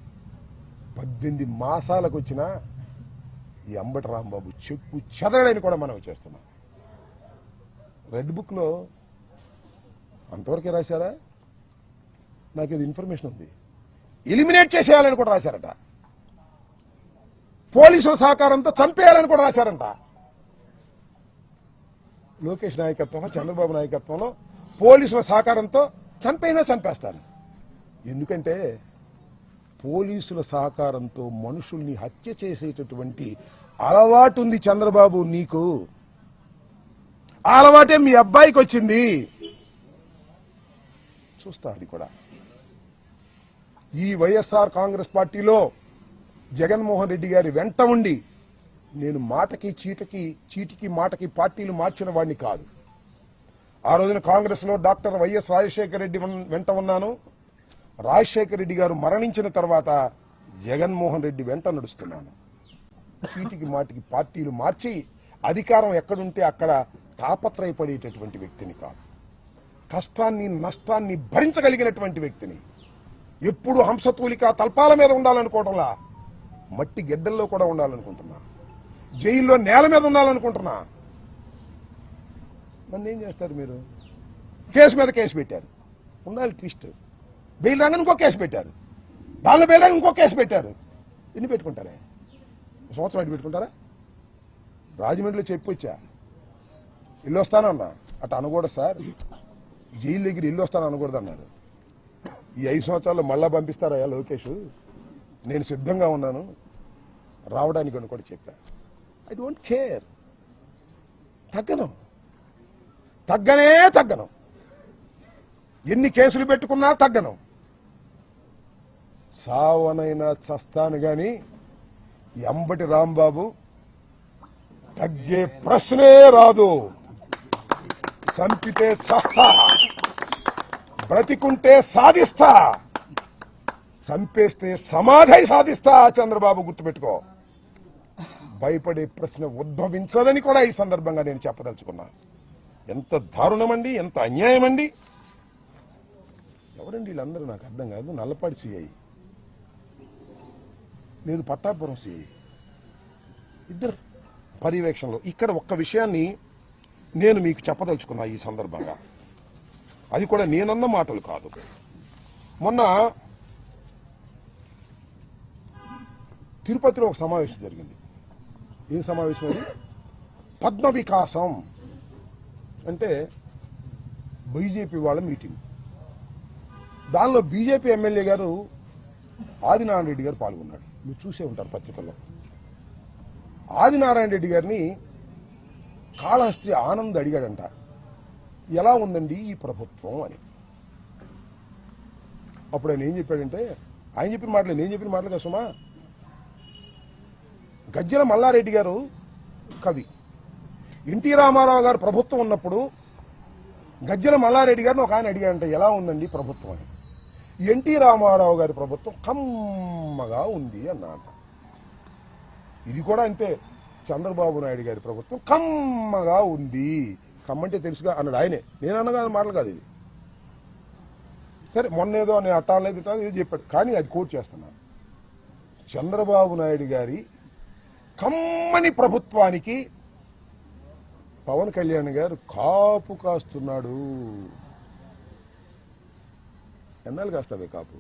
18 మాసాలకు వచ్చిన ఈ అంబటి రాంబాబు చెక్కు చెదరడని కూడా మనం చేస్తున్నాం. రెడ్ బుక్ లో అంతవరకే రాశారా? నాకు ఇది ఇన్ఫర్మేషన్ ఉంది. ఎలిమినేట్ చేసేయాలని కూడా రాశారట. పోలీసుల సహకారంతో చంపేయాలని కూడా రాశారంట. లోకేష్ నాయకత్వంలో, చంద్రబాబు నాయకత్వంలో పోలీసుల సహకారంతో చంపైనా చంపేస్తారు. ఎందుకంటే పోలీసుల సహకారంతో మనుషుల్ని హత్య చేసేటటువంటి అలవాటు ఉంది చంద్రబాబు నీకు. ఆ అలవాటే మీ అబ్బాయికి వచ్చింది. చూస్తా అది కూడా. ఈ వైఎస్ఆర్ కాంగ్రెస్ పార్టీలో జగన్మోహన్ రెడ్డి గారి వెంట ఉండి నేను మాటకి చీటికి మాటకి పార్టీలు మార్చిన వాడిని కాదు. ఆ రోజున కాంగ్రెస్ లో డాక్టర్ వైఎస్ రాజశేఖర రెడ్డి వెంట ఉన్నాను. రాజశేఖర రెడ్డి గారు మరణించిన తర్వాత జగన్మోహన్ రెడ్డి వెంట నడుస్తున్నాను. చీటికి మాటికి పార్టీలు మార్చి అధికారం ఎక్కడుంటే అక్కడ తాపత్రయపడేటటువంటి వ్యక్తిని కాదు. కష్టాన్ని నష్టాన్ని భరించగలిగినటువంటి వ్యక్తిని. ఎప్పుడు హంసతూలిక తల్పాల మీద ఉండాలనుకోవటంలా మట్టి గెడ్డల్లో కూడా ఉండాలనుకుంటున్నా. జైల్లో నేల మీద ఉండాలనుకుంటున్నా. నన్ను ఏం చేస్తారు మీరు? కేసు మీద కేసు పెట్టారు. ఉండాలి ట్విస్ట్. బెయిల్ రాగానే ఇంకో కేసు పెట్టారు. దానిలో బెయిల్ రాగా ఇంకో కేసు పెట్టారు. ఎన్ని పెట్టుకుంటారే? సంవత్సరం అటు పెట్టుకుంటారా? రాజమండ్రిలో చెప్పొచ్చా ఇల్లు వస్తానన్నా. అటు అనకూడదు సార్, జైలు దగ్గర ఇల్లు వస్తాను అనకూడదు అన్నారు. ఈ 5 సంవత్సరాల్లో మళ్ళా పంపిస్తారా లోకేష్? నేను సిద్ధంగా ఉన్నాను రావడానికి అని కూడా చెప్పా. I don't care. తగ్గను. ఎన్ని కేసులు పెట్టుకున్నా తగ్గను. సావనైనా చస్తాను గాని అంబటి రాంబాబు తగ్గే ప్రశ్నే రాదు. చంపితే చస్తా, బ్రతికుంటే సాధిస్తా, చంపేస్తే సమాధి సాధిస్తా. చంద్రబాబు గుర్తుపెట్టుకో. భయపడే ప్రశ్న ఉద్భవించదని కూడా ఈ సందర్భంగా నేను చెప్పదలుచుకున్నా. ఎంత దారుణమండి, ఎంత అన్యాయమండి. ఎవరండి వీళ్ళందరూ? నాకు అర్థం కాదు. నల్లపాడి సిఐ లేదు, పట్టాపురం సిఐ, ఇద్దరు పర్యవేక్షణలో. ఇక్కడ ఒక్క విషయాన్ని నేను మీకు చెప్పదలుచుకున్నా ఈ సందర్భంగా. అది కూడా నేనన్న మాటలు కాదు. మొన్న తిరుపతిలో ఒక సమావేశం జరిగింది. ఏం సమావేశం అది? పద్మ వికాసం అంటే బీజేపీ వాళ్ళ మీటింగ్. దానిలో బీజేపీ ఎమ్మెల్యే గారు ఆదినారాయణ రెడ్డి గారు పాల్గొన్నాడు. మీరు చూసే ఉంటారు పత్రికల్లో. ఆదినారాయణ రెడ్డి గారిని కాళహస్తి ఆనంద్ అడిగాడంట, ఎలా ఉందండి ఈ ప్రభుత్వం అని. అప్పుడు ఆయన ఏం చెప్పాడంటే, ఆయన చెప్పిన మాటలే నేను చెప్పిన మాటలు కసుమా. గజ్జల మల్లారెడ్డి గారు కవి. ఎన్టీ రామారావు గారు ప్రభుత్వం ఉన్నప్పుడు గజ్జల మల్లారెడ్డి గారిని ఒక ఆయన అడిగాడంట, ఎలా ఉందండి ప్రభుత్వం అని. ఎన్టీ రామారావు గారి ప్రభుత్వం కమ్మగా ఉంది అన్నమాట. ఇది కూడా అంతే. చంద్రబాబు నాయుడు గారి ప్రభుత్వం కమ్మగా ఉంది. కమ్మంటే తెలుసుగా అన్నాడు ఆయనే. నేను అన్నగా మాటలు కాదు ఇది. సరే, మొన్నేదో నేను అట్టాలేదు ఇది చెప్పాడు, కానీ అది కోట్ చేస్తున్నాను. చంద్రబాబు నాయుడు గారి కమ్మని ప్రభుత్వానికి పవన్ కళ్యాణ్ గారు కాపు కాస్తున్నాడు. ఎన్నాళ్ళు కాస్తావే కాపు?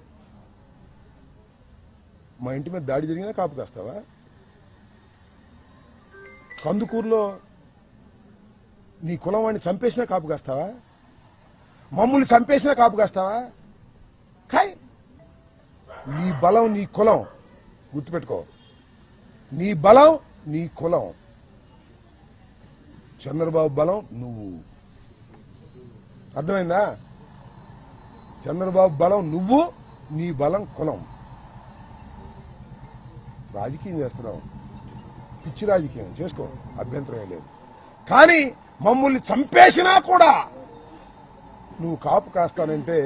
మా ఇంటి మీద దాడి జరిగినా కాపు కాస్తావా? కందుకూరులో నీ కులం వాడిని చంపేసినా కాపు కాస్తావా? మమ్మల్ని చంపేసినా కాపు కాస్తావా? కాయ్. నీ బలం నీ కులం, గుర్తుపెట్టుకో. నీ బలం నీ కులం. చంద్రబాబు బలం నువ్వు. అర్థమైందా? చంద్రబాబు బలం నువ్వు, నీ బలం కులం. రాజకీయం చేస్తున్నావు, పిచ్చి రాజకీయం చేసుకో, అభ్యంతరం లేదు. కానీ మమ్మల్ని చంపేసినా కూడా నువ్వు కాపు కాస్తానంటే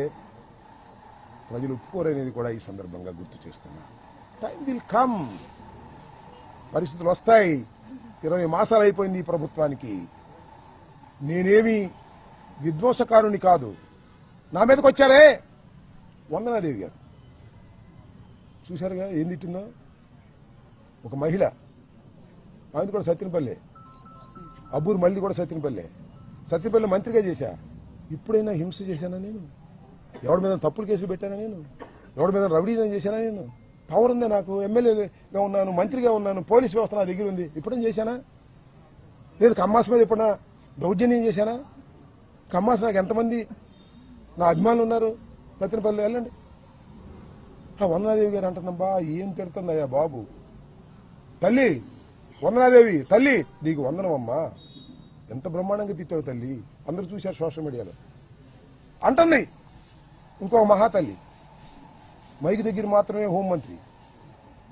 ప్రజలు ఒప్పుకోరనేది కూడా ఈ సందర్భంగా గుర్తు చేస్తున్నా. Time will come. పరిస్థితులు వస్తాయి. 20 మాసాలు అయిపోయింది ఈ ప్రభుత్వానికి. నేనేమి విధ్వంసకారుని కాదు. నా మీదకి వచ్చారే వందనాదేవి గారు, చూశారుగా ఏం తిట్టిందో. ఒక మహిళ, ఆమెది కూడా సత్యనపల్లి, అబ్బూరు మళ్ళీ కూడా సత్యనపల్లి మంత్రిగా చేశా. ఇప్పుడైనా హింస చేశానా నేను? ఎవరి మీద తప్పుడు కేసులు పెట్టానా నేను? ఎవరి మీద రౌడీజం చేశానా నేను? పవర్ ఉందా నాకు? ఎమ్మెల్యేగా ఉన్నాను, మంత్రిగా ఉన్నాను, పోలీస్ వ్యవస్థ నా దగ్గర ఉంది. ఇప్పుడేం చేశానా? లేదు కమ్మాస్ మీద ఎప్పుడన్నా దౌర్జన్యం చేశానా? కమ్మాస్ నాకు ఎంతమంది నా అభిమానులు ఉన్నారు సత్యనపల్లి, వెళ్ళండి. వందనాదేవి గారు అంటుందమ్మా, ఏం తిడుతుందయ్యా బాబు. తల్లి వందనాదేవి, తల్లి నీకు వందనమమ్మా, ఎంత బ్రహ్మాండంగా తిట్టావు తల్లి, అందరూ చూశారు సోషల్ మీడియాలో అంటుంది. ఇంకొక మహాతల్లి మైకి దగ్గర మాత్రమే హోంమంత్రి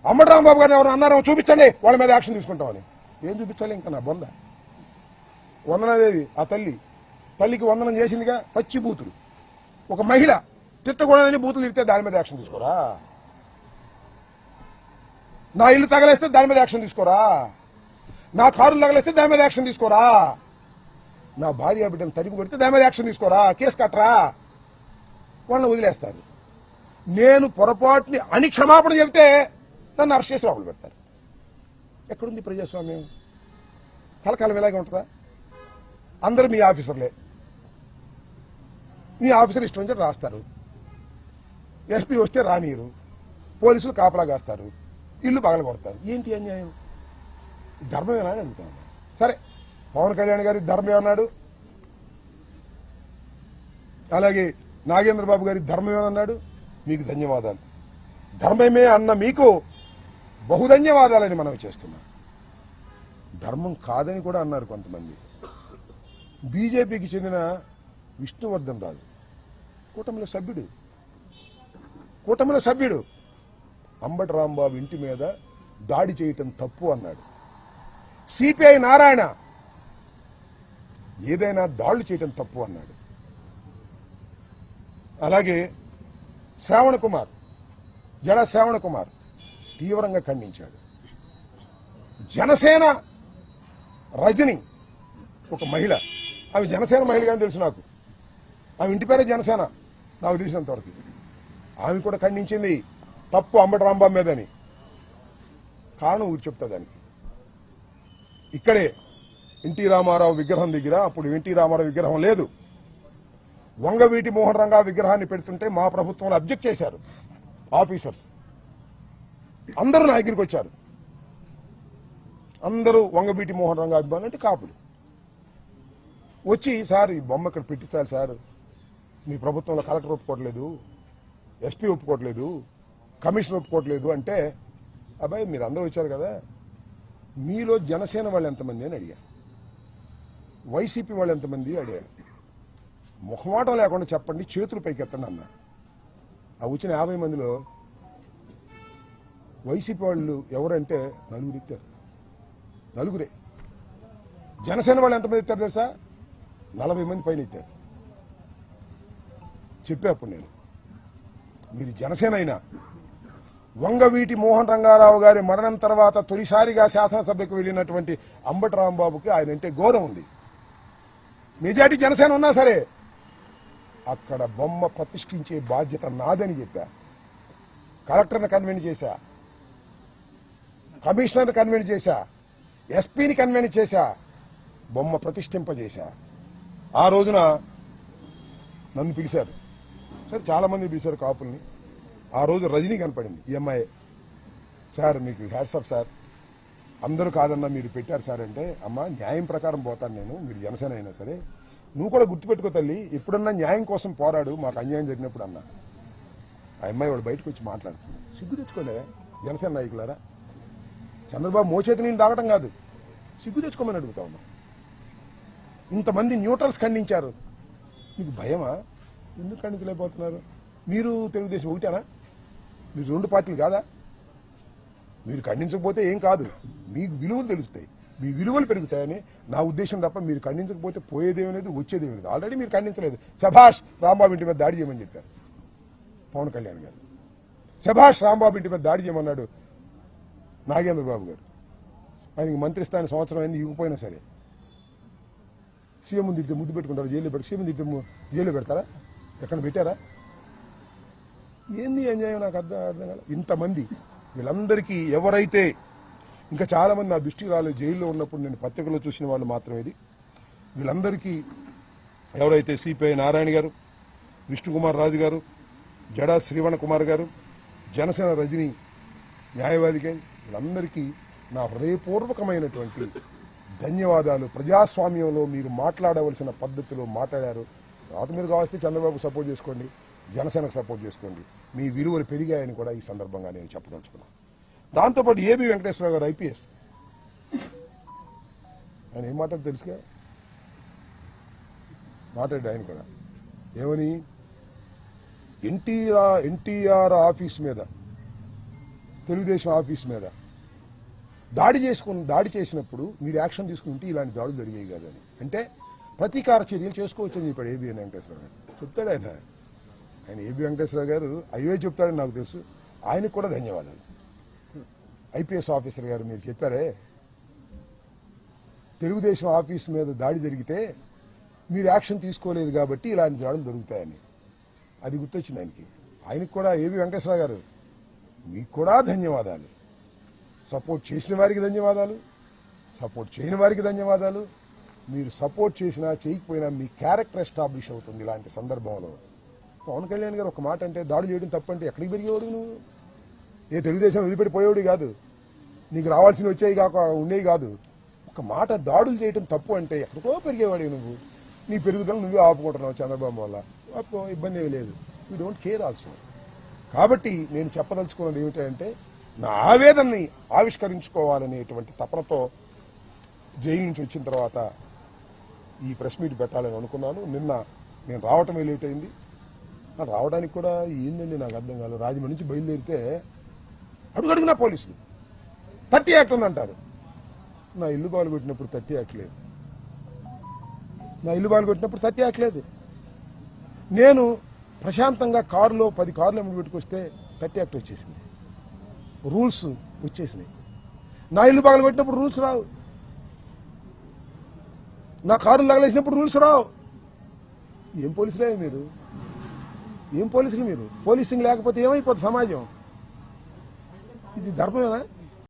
అంబటి రాంబాబు గారిని ఎవరు అన్నారో చూపించండి, వాళ్ళ మీద యాక్షన్ తీసుకుంటామని. ఏం చూపించాలి ఇంకా నా బొంద. వందనాదేవి ఆ తల్లికి వందనం చేసిందిగా, పచ్చి బూతులు. ఒక మహిళ తిట్టకూడదని బూతులు తిడితే దాని మీద యాక్షన్ తీసుకోరా? నా ఇల్లు తగలేస్తే దాని మీద యాక్షన్ తీసుకోరా? నా కారులు తగలేస్తే దాని మీద యాక్షన్ తీసుకోరా? నా భార్య బిడ్డను తరిమి కొడితే దాని మీద యాక్షన్ తీసుకోరా? కేసు కట్టరా? వాళ్ళని వదిలేస్తారు. నేను పొరపాటుని అని క్షమాపణ చెబితే నన్ను అరెస్ట్ చేసి లోపల పెడతారు. ఎక్కడుంది ప్రజాస్వామ్యం? కలకాలం ఇలాగే ఉంటుందా? అందరూ మీ ఆఫీసర్లే, మీ ఆఫీసర్ ఇష్టం వచ్చి రాస్తారు. ఎస్పీ వస్తే రానియరు, పోలీసులు కాపలా కాస్తారు, ఇల్లు పగల కొడతారు. ఏంటి అన్యాయం? ధర్మమేనా అని అడుగుతాను. సరే, పవన్ కళ్యాణ్ గారి ధర్మమే అన్నాడు, అలాగే నాగేంద్రబాబు గారి ధర్మమే అన్నాడు. మీకు ధన్యవాదాలు. ధర్మమే అన్న మీకు బహుధన్యవాదాలని మనం చేస్తున్నాం. ధర్మం కాదని కూడా అన్నారు కొంతమంది. బీజేపీకి చెందిన విష్ణువర్ధన్ రాజు కూటమిలో సభ్యుడు అంబటి రాంబాబు ఇంటి మీద దాడి చేయటం తప్పు అన్నాడు. సిపిఐ నారాయణ ఏదైనా దాడులు చేయటం తప్పు అన్నాడు. అలాగే జడ శ్రావణ కుమార్ తీవ్రంగా ఖండించాడు. జనసేన రజని ఒక మహిళ, ఆమె జనసేన మహిళగానే తెలుసు నాకు, ఆమె ఇంటి పేరే జనసేన నాకు తెలిసినంత వరకు. ఆమె కూడా ఖండించింది తప్పు అంబటి రాంబాబు మీదని. కారణం ఊరి చెప్తా దానికి. ఇక్కడే ఎన్టీ రామారావు విగ్రహం దగ్గర, అప్పుడు ఎన్టీ రామారావు విగ్రహం లేదు, వంగవీటి మోహన్ రంగా విగ్రహాన్ని పెడుతుంటే మా ప్రభుత్వంలో అబ్జెక్ట్ చేశారు ఆఫీసర్స్. అందరూ నా దగ్గరికి వచ్చారు. అందరూ వంగవీటి మోహన్ రంగా అభిమానులు అంటే కాపులు వచ్చి, సార్ ఈ బొమ్మ ఇక్కడ పెట్టించాలి సార్, మీ ప్రభుత్వంలో కలెక్టర్ ఒప్పుకోవట్లేదు, ఎస్పీ ఒప్పుకోవట్లేదు, కమిషనర్ ఒప్పుకోవట్లేదు అంటే, అబ్బాయి మీరు అందరూ వచ్చారు కదా, మీలో జనసేన వాళ్ళు ఎంతమంది అని అడిగారు, వైసీపీ వాళ్ళు ఎంతమంది అడిగారు. మొహమాటం లేకుండా చెప్పండి, చేతులు పైకెత్తండి అన్న. ఆ వచ్చిన 50 మందిలో వైసీపీ వాళ్ళు ఎవరంటే నలుగురు ఎత్తారు. నలుగురే. జనసేన వాళ్ళు ఎంతమంది ఎత్తారు తెలుసా? 40 మంది పైన ఎత్తారు. చెప్పే అప్పుడు నేను, మీరు జనసేన అయినా వంగవీటి మోహన్ రంగారావు గారి మరణం తర్వాత తొలిసారిగా శాసనసభకు వెళ్ళినటువంటి అంబటి రాంబాబుకి ఆయన అంటే గౌరవం ఉంది. మెజార్టీ జనసేన ఉన్నా సరే అక్కడ బొమ్మ ప్రతిష్ఠించే బాధ్యత నాదని చెప్పా. కలెక్టర్ని కన్వెన్స్ చేశా, కమిషనర్ని కన్వెన్స్ చేశా, ఎస్పీని కన్వెన్స్ చేశా, బొమ్మ ప్రతిష్ఠింపజేశా. ఆ రోజున నన్ను పిలిచారు. సరే చాలా మంది పిలిచారు కాపుల్ని. ఆ రోజు రజనీ కనపడింది, ఈఎంఐ. సార్ మీకు హ్యాట్స్ ఆఫ్ సార్, అందరూ కాదన్నా మీరు పెట్టారు సార్ అంటే, అమ్మా న్యాయం ప్రకారం పోతాను నేను, మీరు జనసేన అయినా సరే, నువ్వు కూడా గుర్తుపెట్టుకో తల్లి, ఎప్పుడన్నా న్యాయం కోసం పోరాడు, మాకు అన్యాయం జరిగినప్పుడు అన్నా. ఆ అమ్మాయి వాడు బయటకు వచ్చి మాట్లాడుతుంది. సిగ్గు తెచ్చుకోలే జనసేన నాయకులారా, చంద్రబాబు మోచేతి నీళ్ళు తాగటం కాదు, సిగ్గు తెచ్చుకోమని అడుగుతా ఉన్నా. ఇంతమంది న్యూట్రల్స్ ఖండించారు, మీకు భయమా? ఎందుకు ఖండించలేకపోతున్నారు? మీరు తెలుగుదేశం ఒకటేనా? మీరు 2 పార్టీలు కాదా? మీరు ఖండించకపోతే ఏం కాదు, మీకు విలువలు తెలుస్తాయి, మీ విలువలు పెరుగుతాయని నా ఉద్దేశం తప్ప మీరు ఖండించకపోతే పోయేదేమీ లేదు, వచ్చేదేమీ లేదు. ఆల్రెడీ మీరు ఖండించలేదు. శభాష్ రాంబాబు ఇంటి మీద దాడి చేయమని చెప్పారు పవన్ కళ్యాణ్ గారు. శభాష్ రాంబాబు ఇంటి మీద దాడి చేయమన్నాడు నాగేంద్రబాబు గారు. ఆయనకి మంత్రి స్థానం సంవత్సరం అయింది, ఇవ్వకపోయినా సరే. సీఎం ముందు ఇద్దరు ముద్దు పెట్టుకుంటారు, జైల్లో పెట్టి సీఎం ముందు ఇద్దరు జైల్లో పెడతారా? ఎక్కడ పెట్టారా? ఏంది అన్యాయం? నాకు అర్థం కాదు. ఇంతమంది వీళ్ళందరికీ ఎవరైతే ఇంకా చాలా మంది నా దృష్టికి రాలేదు, జైల్లో ఉన్నప్పుడు నేను పత్రికలో చూసిన వాళ్ళు మాత్రమే ఇది. వీళ్ళందరికీ ఎవరైతే సిపిఐ నారాయణ గారు, విష్ణుకుమార్ రాజు గారు, జడా శ్రీవణ కుమార్ గారు, జనసేన రజనీ న్యాయవాది గారు, వీళ్ళందరికీ నా హృదయపూర్వకమైనటువంటి ధన్యవాదాలు. ప్రజాస్వామ్యంలో మీరు మాట్లాడవలసిన పద్ధతిలో మాట్లాడారు. తర్వాత మీరు కావాల్సి చంద్రబాబు సపోర్ట్ చేసుకోండి, జనసేనకు సపోర్ట్ చేసుకోండి. మీ విలువలు పెరిగాయని కూడా ఈ సందర్భంగా నేను చెప్పదలుచుకున్నాను. దాంతోపాటు ఏబి వెంకటేశ్వరరావు గారు ఐపీఎస్, ఆయన ఏం మాట్లాడు తెలుసుగా, మాట్లాడాడు ఆయన కూడా. ఏమని? ఎన్టీఆర్ ఆఫీస్ మీద, తెలుగుదేశం ఆఫీస్ మీద దాడి చేసినప్పుడు మీరు యాక్షన్ తీసుకుంటే ఇలాంటి దాడులు జరిగాయి కాదని, అంటే ప్రతీకార చర్యలు చేసుకోవచ్చని చెప్పాడు ఏబి వెంకటేశ్వరరావు గారు. చెప్తాడు ఆయన ఏబి వెంకటేశ్వరరావు గారు అయ్యే చెప్తాడని నాకు తెలుసు. ఆయనకు కూడా ధన్యవాదాలు. ఐపీఎస్ ఆఫీసర్ గారు, మీరు చెప్పారే తెలుగుదేశం ఆఫీస్ మీద దాడి జరిగితే మీరు యాక్షన్ తీసుకోలేదు కాబట్టి ఇలాంటి దాడులు జరుగుతాయని, అది గుర్తొచ్చింది ఆయనకి. ఆయనకు కూడా ఏబి వెంకటేశ్వరరావు గారు మీకు కూడా ధన్యవాదాలు. సపోర్ట్ చేసిన వారికి ధన్యవాదాలు, సపోర్ట్ చేయని వారికి ధన్యవాదాలు. మీరు సపోర్ట్ చేసినా చేయకపోయినా మీ క్యారెక్టర్ ఎస్టాబ్లిష్ అవుతుంది ఇలాంటి సందర్భంలో. పవన్ కళ్యాణ్ గారు ఒక మాట అంటే దాడులు చేయడం తప్పంటే ఎక్కడికి పెరిగేవాడు నువ్వు? ఏ తెలుగుదేశం వదిలిపెట్టిపోయేవాడు కాదు, నీకు రావాల్సినవి వచ్చేవి కాక ఉండేవి కాదు. ఒక మాట దాడులు చేయడం తప్పు అంటే ఎక్కడికో పెరిగేవాడు నువ్వు. నీ పెరుగుదల నువ్వే ఆపుకుంటున్నావు చంద్రబాబు వల్ల, ఇబ్బంది ఏమీ లేదు. You don't care also. కాబట్టి నేను చెప్పదలుచుకున్నది ఏమిటంటే నా ఆవేదనని ఆవిష్కరించుకోవాలనేటువంటి తపనతో జైలు నుంచి వచ్చిన తర్వాత ఈ ప్రెస్ మీట్ పెట్టాలని అనుకున్నాను. నిన్న నేను రావటమే లేట్ అయింది. రావడానికి కూడా ఏందండి నాకు అర్థం కాలేదు. రాజమండ్రి నుంచి బయలుదేరితే అడుగడుగునా పోలీసులు 30 యాక్ట్ ఉందంటారు. నా ఇల్లు బాలు కొట్టినప్పుడు 30 యాక్ట్ లేదు. నా ఇల్లు బాలు కొట్టినప్పుడు 30 యాక్ట్ లేదు. నేను ప్రశాంతంగా కారులో 10 కార్లు ఎమ్మెల్యే పెట్టుకొస్తే 30 యాక్ట్ వచ్చేసింది, రూల్స్ వచ్చేసినాయి. నా ఇల్లు బాగా కొట్టినప్పుడు రూల్స్ రావు, నా కారులు తగలేసినప్పుడు రూల్స్ రావు. ఏం పోలీసులే మీరు? ఏం పోలీసులు మీరు? పోలీసింగ్ లేకపోతే ఏమైపోతుంది సమాజం? ఇది ధర్మమేనా?